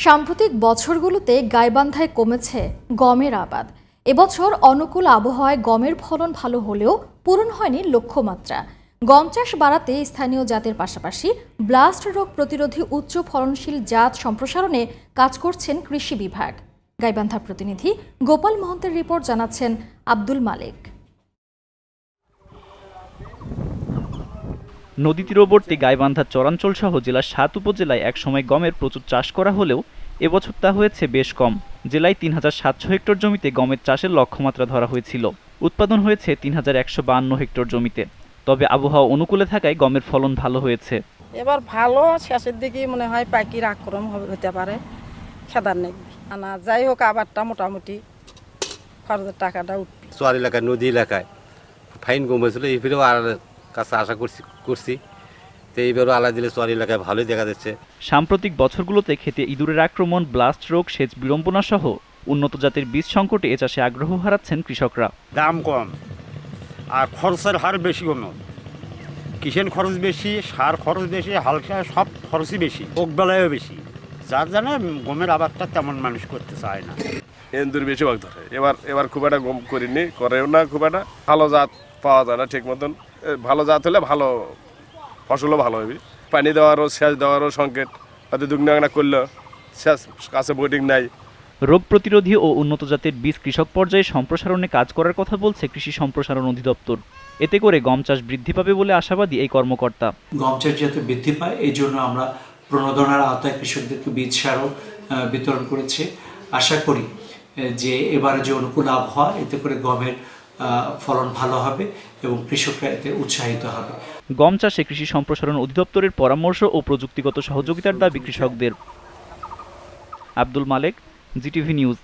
সাম্প্রতিক বছরগুলোতে গাইবান্ধায় কমেছে গমের আবাদ। এবছর অনুকূল আবহাওয়ায় গমের ফলন ভালো হলেও পূরণ হয়নি লক্ষ্যমাত্রা। গম চাষ বাড়াতে স্থানীয় জাতের পাশাপাশি ব্লাস্ট রোগ প্রতিরোধী উচ্চ ফলনশীল জাত সম্প্রসারণে কাজ করছেন কৃষি বিভাগ। গাইবান্ধা প্রতিনিধি গোপাল মহন্তের রিপোর্ট জানাচ্ছেন আব্দুল মালিক। নদী তীরবর্তী গাইবান্ধা চরাঞ্চল সহ জেলার ৭ উপজেলায় একসময় গমের প্রচুর চাষ করা হলেও এবছর তা হয়েছে বেশ কম। জেলায় ৩৭০০ হেক্টর জমিতে গমের চাষের লক্ষ্যমাত্রা ধরা হয়েছিল। উৎপাদন হয়েছে ৩১৫২ হেক্টর জমিতে। তবে আবহাওয়া অনুকূলে থাকায় গমের ফলন ভালো হয়েছে। এবার ভালো, শেষের দিকে মনে হয় পাখির আক্রমণ হতে পারে, খেদার নেই আনা যাই হোক, আবারটা মোটামুটি খরচের টাকাটা উঠবে। চর এলাকায়, নদী এলাকায় ফাইন গম হয়েছিল, এইবারেও আর কাছে আশা করছি তো এইবারও আলা দিলে চর এলাকায় ভালোই দেখা যাচ্ছে। সাম্প্রতিক বছরগুলোতে খেতে ইঁদুরের আক্রমণ, ব্লাস্ট রোগ, সেচ বিড়ম্বনা সহ উন্নত জাতের বীজ সংকটে এ চাষে আগ্রহ হারাচ্ছেন কৃষকরা। দাম কম আর খরচের হার বেশি, কোনো কিষেন খরচ বেশি, সার খরচ বেশি, হালকা সব খরচই বেশি, বেলায়ও বেশি, যার জানে গমের আবাদটা তেমন মানুষ করতে চায় না। ইঁদুর বেশিরভাগ ধরে। এবার খুব একটা গম করিনি, করেও না খুব একটা। ভালো জাত পাওয়া যায় না ঠিক মতন। ভালো জাত হলে ভালো ফসলও ভালো হবে। পানি দেওয়ারও, সেচ দেওয়ারও সংকেত, হয়তো দুগ্নাগনা করলেও সেচ কাছে বোর্ডিং নাই। রোগ প্রতিরোধী ও উন্নত জাতের বীজ কৃষক পর্যায়ে সম্প্রসারণে কাজ করার কথা বলছে কৃষি সম্প্রসারণ অধিদপ্তর। এতে করে গম চাষ বৃদ্ধি পাবে বলে আশাবাদী এই কর্মকর্তা। গম চাষ যাতে বৃদ্ধি পায় এই জন্য আমরা প্রণোদনার আওতায় কৃষকদেরকে বীজ সারও বিতরণ করেছি। আশা করি যে এবারে যে অনুকূল আবহাওয়া, এতে করে গমের ফলন ভালো হবে এবং কৃষকরা এতে উৎসাহিত হবে। গম চাষে কৃষি সম্প্রসারণ অধিদপ্তরের পরামর্শ ও প্রযুক্তিগত সহযোগিতার দাবি কৃষকদের। Abdul Malik, GTV news.